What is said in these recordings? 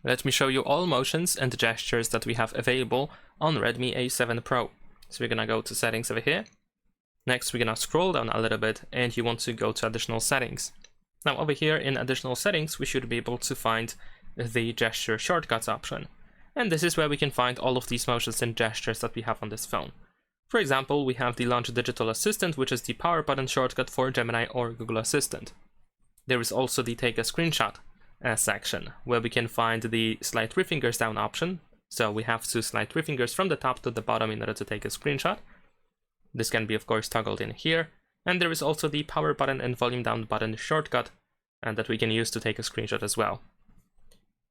let me show you all motions and gestures that we have available on Redmi A7 Pro. So we're gonna go to settings over here. Next, we're gonna scroll down a little bit and you want to go to additional settings. Now over here in additional settings, we should be able to find the gesture shortcuts option. And this is where we can find all of these motions and gestures that we have on this phone. For example, we have the Launch Digital Assistant, which is the power button shortcut for Gemini or Google Assistant. There is also the Take a Screenshot section, where we can find the Slide 3 fingers down option. So we have to slide 3 fingers from the top to the bottom in order to take a screenshot. This can be, of course, toggled in here. And there is also the power button and volume down button shortcut that we can use to take a screenshot as well.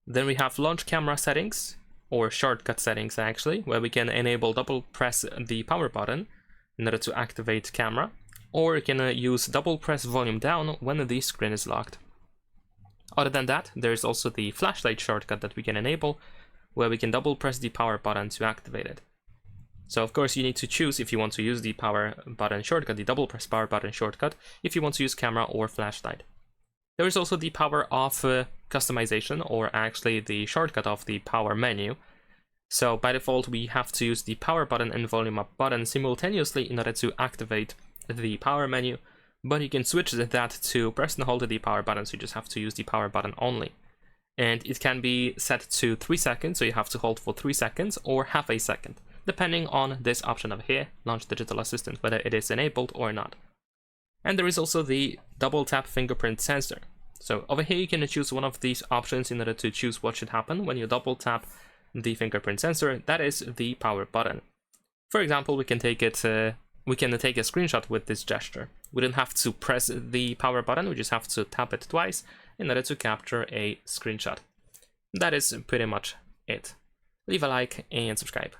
Then we have launch camera settings, or shortcut settings actually, where we can enable double press the power button in order to activate camera, or you can use double press volume down when the screen is locked. Other than that, there is also the flashlight shortcut that we can enable, where we can double press the power button to activate it. So of course you need to choose if you want to use the power button shortcut, the double press power button shortcut, if you want to use camera or flashlight. There is also the power off customization, or actually the shortcut of the power menu. So by default we have to use the power button and volume up button simultaneously in order to activate the power menu, but you can switch that to press and hold the power button, so you just have to use the power button only. And it can be set to 3 seconds, so you have to hold for 3 seconds or half a second, depending on this option over here, Launch Digital Assistant, whether it is enabled or not. And there is also the double tap fingerprint sensor. So over here you can choose one of these options in order to choose what should happen when you double tap the fingerprint sensor, that is the power button. For example, we can take a screenshot with this gesture. We don't have to press the power button, we just have to tap it twice in order to capture a screenshot. That is pretty much it. Leave a like and subscribe.